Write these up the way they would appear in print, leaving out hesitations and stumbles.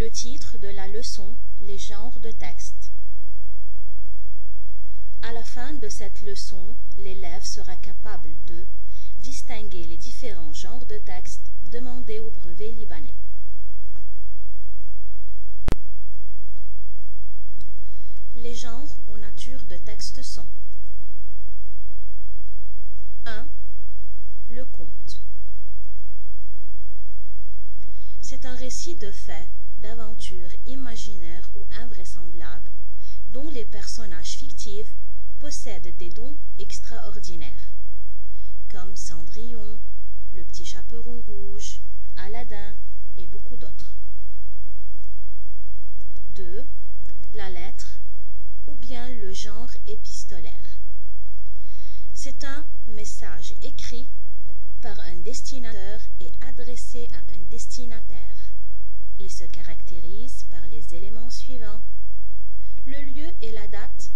Le titre de la leçon, les genres de texte. À la fin de cette leçon, l'élève sera capable de distinguer les différents genres de texte demandés au brevet libanais. Les genres ou natures de texte sont 1. Le conte. C'est un récit de faits, d'aventures imaginaires ou invraisemblables dont les personnages fictifs possèdent des dons extraordinaires, comme Cendrillon, le petit chaperon rouge, Aladdin et beaucoup d'autres. 2. La lettre ou bien le genre épistolaire. C'est un message écrit par un destinateur et adressé à un destinataire. Il se caractérise par les éléments suivants: le lieu et la date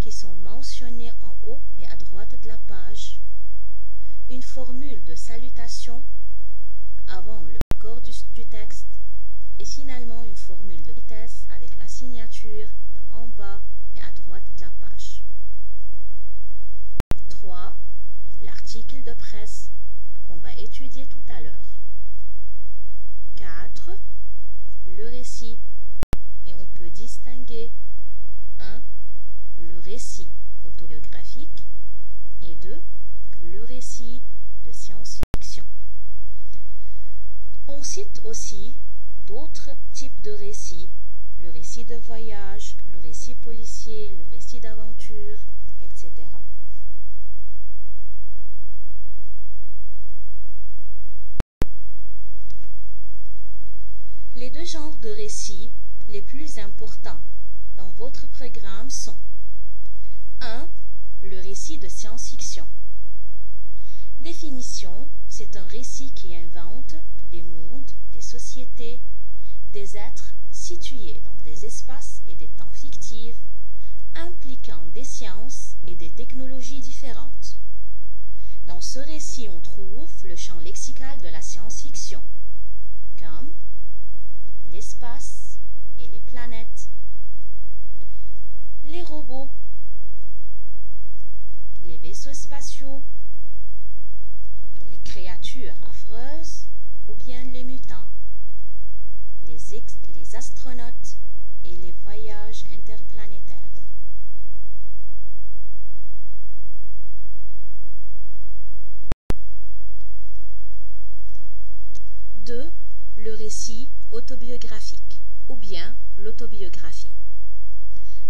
qui sont mentionnés en haut et à droite de la page, une formule de salutation avant le corps du texte et finalement une formule de vitesse avec la signature en bas et à droite de la page. 3. L'article de presse qu'on va étudier tout à l'heure. 4. Le récit, et on peut distinguer 1. Le récit autobiographique et 2. Le récit de science-fiction. On cite aussi d'autres types de récits, le récit de voyage, le récit policier, le récit d'aventure, etc. Les deux genres de récits les plus importants dans votre programme sont 1. Le récit de science-fiction. Définition: c'est un récit qui invente des mondes, des sociétés, des êtres situés dans des espaces et des temps fictifs, impliquant des sciences et des technologies différentes. Dans ce récit, on trouve le champ lexical de la science-fiction, comme l'espace et les planètes, les robots, les vaisseaux spatiaux, les créatures affreuses ou bien les mutants, les astronautes et les voyages interplanétaires. 2. Le récit autobiographique ou bien l'autobiographie.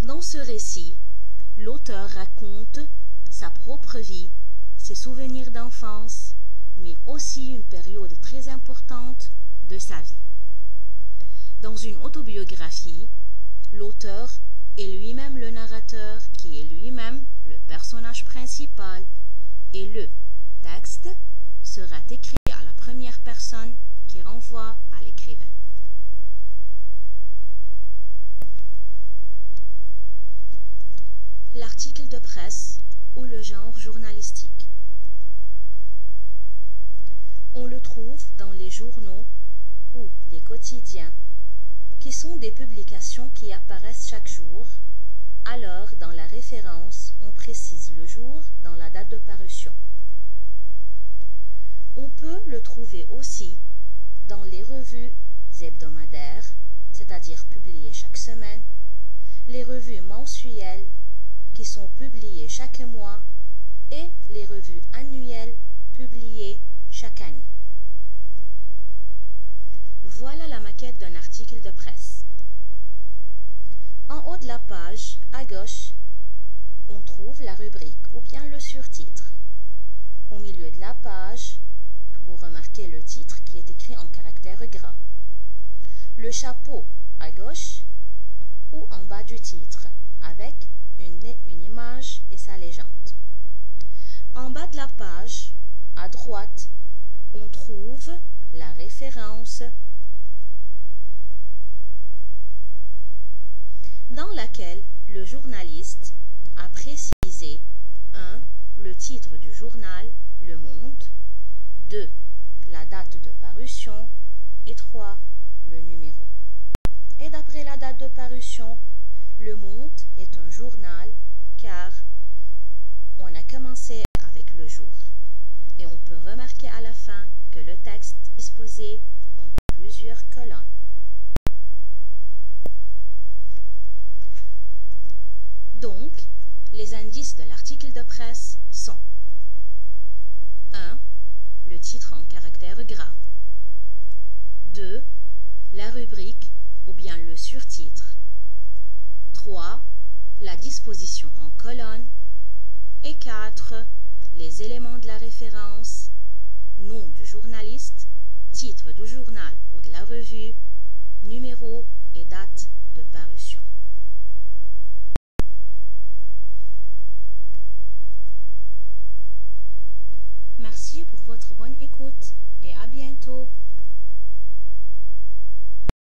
Dans ce récit, l'auteur raconte sa propre vie, ses souvenirs d'enfance, mais aussi une période très importante de sa vie. Dans une autobiographie, l'auteur est lui-même le narrateur qui est lui-même le personnage principal et le texte sera écrit à la première personne qui renvoie à l'écrivain. L'article de presse ou le genre journalistique. On le trouve dans les journaux ou les quotidiens, qui sont des publications qui apparaissent chaque jour. Alors, dans la référence, on précise le jour dans la date de parution. On peut le trouver aussi dans les revues hebdomadaires, c'est-à-dire publiées chaque semaine, les revues mensuelles qui sont publiées chaque mois et les revues annuelles publiées chaque année. Voilà la maquette d'un article de presse. En haut de la page, à gauche, on trouve la rubrique ou bien le surtitre. Au milieu de la page, vous remarquez le titre qui est écrit en caractères gras. Le chapeau à gauche ou en bas du titre, avec une image et sa légende. En bas de la page, à droite, on trouve la référence dans laquelle le journaliste a précisé 1. Le titre du journal, Le Monde, 2. La date de parution et 3. Le numéro. Et d'après la date de parution, Le Monde est un journal car on a commencé avec le jour. Et on peut remarquer à la fin que le texte est disposé en plusieurs colonnes. Donc, les indices de l'article de presse sont 1. Le titre en caractères gras. 2. La rubrique ou bien le surtitre. 3. La disposition en colonne. Et 4. Les éléments de la référence, nom du journaliste, titre du journal ou de la revue, numéro et date de parution. Merci pour votre bonne écoute et à bientôt.